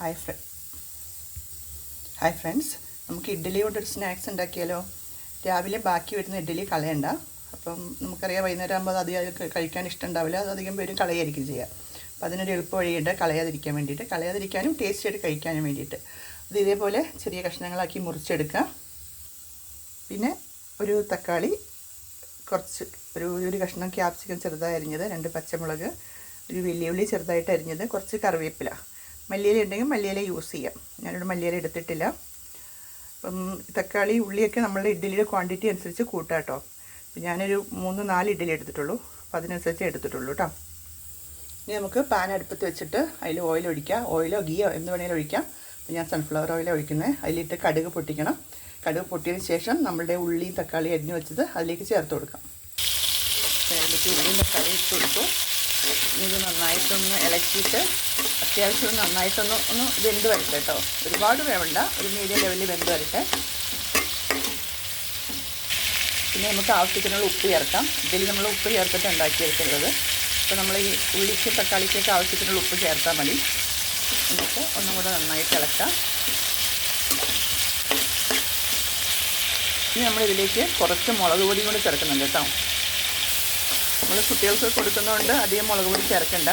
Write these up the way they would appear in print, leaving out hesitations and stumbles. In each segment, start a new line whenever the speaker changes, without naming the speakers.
Hi hi friends, നമുക്ക് ഇഡ്ഡലി കൊണ്ടൊരു snacks ഉണ്ടാക്കിയാലോ? രാവിലെ ബാക്കി വരുന്ന ഇഡ്ഡലി കളയണ്ട. അപ്പം നമുക്കറിയാം വൈകുന്നേരം ആകുമ്പോൾ അത് അധികം കഴിക്കാൻ ഇഷ്ടമുണ്ടാവില്ല, അത് അധികം പേരും കളയായിരിക്കും ചെയ്യുക. അപ്പോൾ അതിനൊരു എളുപ്പ വഴിയുണ്ട് കളയാതിരിക്കാൻ വേണ്ടിയിട്ട്, കളയാതിരിക്കാനും ടേസ്റ്റിയായിട്ട് കഴിക്കാനും വേണ്ടിയിട്ട്. അത് ഇതേപോലെ ചെറിയ കഷ്ണങ്ങളാക്കി മുറിച്ചെടുക്കുക. പിന്നെ ഒരു തക്കാളി, കുറച്ച് ഒരു കഷ്ണം ക്യാപ്സിക്കം ചെറുതായി അരിഞ്ഞത്, 2 പച്ചമുളക്, ഒരു വെല്ലുള്ളി ചെറുതായിട്ട് അരിഞ്ഞത്, കുറച്ച് കറിവേപ്പില, മല്ലിയില ഉണ്ടെങ്കിൽ മല്ലിയില യൂസ് ചെയ്യാം. ഞാനിവിടെ മല്ലിയില എടുത്തിട്ടില്ല. അപ്പം തക്കാളി ഉള്ളിയൊക്കെ നമ്മളുടെ ഇഡ്ഡലിയുടെ ക്വാണ്ടിറ്റി അനുസരിച്ച് കൂട്ടാം കേട്ടോ. അപ്പം ഞാനൊരു 3-4 ഇഡ്ഡലി എടുത്തിട്ടുള്ളൂ, അപ്പം അതിനനുസരിച്ച് എടുത്തിട്ടുള്ളൂ കേട്ടോ. ഇനി നമുക്ക് പാൻ അടുപ്പത്ത് വെച്ചിട്ട് അതിൽ ഓയിൽ ഒഴിക്കാം. ഓയിലോ ഗീയോ എന്ത് വേണമെങ്കിലും ഒഴിക്കാം. അപ്പം ഞാൻ സൺഫ്ലവർ ഓയിലാണ് ഒഴിക്കുന്നത്. അതിലിട്ട് കടുക് പൊട്ടിക്കണം. കടുക് പൊട്ടിയതിന് ശേഷം നമ്മളുടെ ഉള്ളിയും തക്കാളി അരിഞ്ഞ് വെച്ചത് അതിലേക്ക് ചേർത്ത് കൊടുക്കാം. അതിലേക്ക് ഉള്ളിയും തക്കാളി ഇട്ട് കൊടുത്തു. ഇത് നന്നായിട്ടൊന്ന് ഇളക്കിയിട്ട് അത്യാവശ്യം നന്നായിട്ടൊന്ന് വെന്ത് വരട്ടെ കേട്ടോ. ഒരുപാട് വേവണ്ട, ഒരു മീഡിയം ലെവലിൽ വെന്ത് വരട്ടെ. പിന്നെ നമുക്ക് ആവശ്യത്തിനുള്ള ഉപ്പ് ചേർക്കാം. ഇതിൽ നമ്മൾ ഉപ്പ് ചേർത്തിട്ട് ഉണ്ടാക്കിയെടുക്കുന്നത്. അപ്പോൾ നമ്മൾ ഈ ഉള്ളിക്കും തക്കാളിക്കൊക്കെ ആവശ്യത്തിനുള്ള ഉപ്പ് ചേർത്താൽ മതി. എന്നിട്ട് ഒന്നും കൂടെ നന്നായിട്ട് ഇളക്കാം. ഇനി നമ്മളിതിലേക്ക് കുറച്ച് മുളക് പൊടിയും കൂടി ചേർക്കുന്നുണ്ട് കേട്ടോ. നമ്മൾ കുട്ടികൾക്ക് കൊടുക്കുന്നതുകൊണ്ട് അധികം മുളക് പൊടി ചേർക്കണ്ട.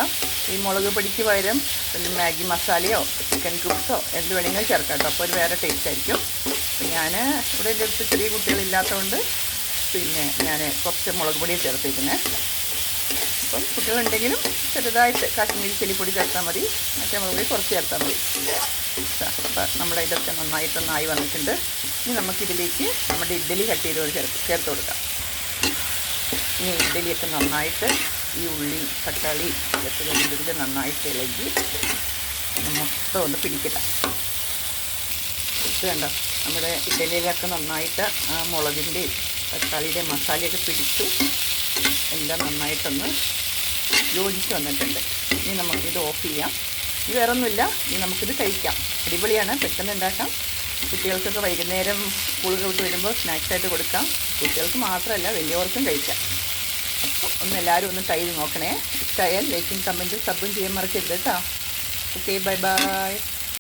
ഈ മുളക് പൊടിക്ക് പകരം പിന്നെ മാഗി മസാലയോ ചിക്കൻ ക്യൂബ്സോ എന്ത് വേണമെങ്കിലും ചേർക്കാം കേട്ടോ. അപ്പോൾ ഒരു വേറെ ടേസ്റ്റ് ആയിരിക്കും. അപ്പം ഞാൻ ഇവിടെ എൻ്റെ അടുത്ത് ചെറിയ കുട്ടികളില്ലാത്തതുകൊണ്ട് പിന്നെ ഞാൻ കുറച്ച് മുളക് പൊടിയെ ചേർത്തിരിക്കുന്നത്. അപ്പം കുട്ടികളുണ്ടെങ്കിലും ചെറുതായിട്ട് കാശ്മീരി ചില്ലിപ്പൊടി ചേർത്താൽ മതി, മറ്റേ മുളക് പൊടി കുറച്ച് ചേർത്താൽ മതി. അപ്പം നമ്മുടെ ഇതൊക്കെ നന്നായിട്ടൊന്നായി വന്നിട്ടുണ്ട്. ഇനി നമുക്കിതിലേക്ക് നമ്മുടെ ഇഡ്ഡലി കട്ട് ചെയ്ത് ചേർത്ത് കൊടുക്കാം. ഇനി ഇഡ്ഡലിയൊക്കെ നന്നായിട്ട് ഈ ഉള്ളി തക്കാളി ഇതൊക്കെ ഇതിൽ നന്നായിട്ട് ഇളകി മൊത്തം ഒന്ന് പിടിക്കട്ടെ. ഇത് കണ്ടോ, നമ്മുടെ ഇഡ്ഡലിയിലൊക്കെ നന്നായിട്ട് ആ മുളകിൻ്റെയും തക്കാളിയുടെ മസാലയൊക്കെ പിടിച്ചു, എല്ലാം നന്നായിട്ടൊന്ന് യോജിച്ച് വന്നിട്ടുണ്ട്. ഇനി നമുക്കിത് ഓഫ് ചെയ്യാം. ഇത് വേറെ ഒന്നുമില്ല, ഇനി നമുക്കിത് കഴിക്കാം. അടിപൊളിയാണ്, പെട്ടെന്ന് ഉണ്ടാക്കാം. കുട്ടികൾക്കൊക്കെ വൈകുന്നേരം സ്കൂളുകൾ വിട്ട് വരുമ്പോൾ സ്നാക്സായിട്ട് കൊടുക്കാം. കുട്ടികൾക്ക് മാത്രമല്ല വലിയവർക്കും കഴിക്കാം. അപ്പോൾ എല്ലാവരും ഒന്ന് ട്രൈ ചെയ്ത് നോക്കണേ. ഇഷ്ടമായാൽ ലൈക്കും കമൻറ്റും സബും ചെയ്യാൻ മറക്കരുത് കേട്ടോ. Okay, bye bye.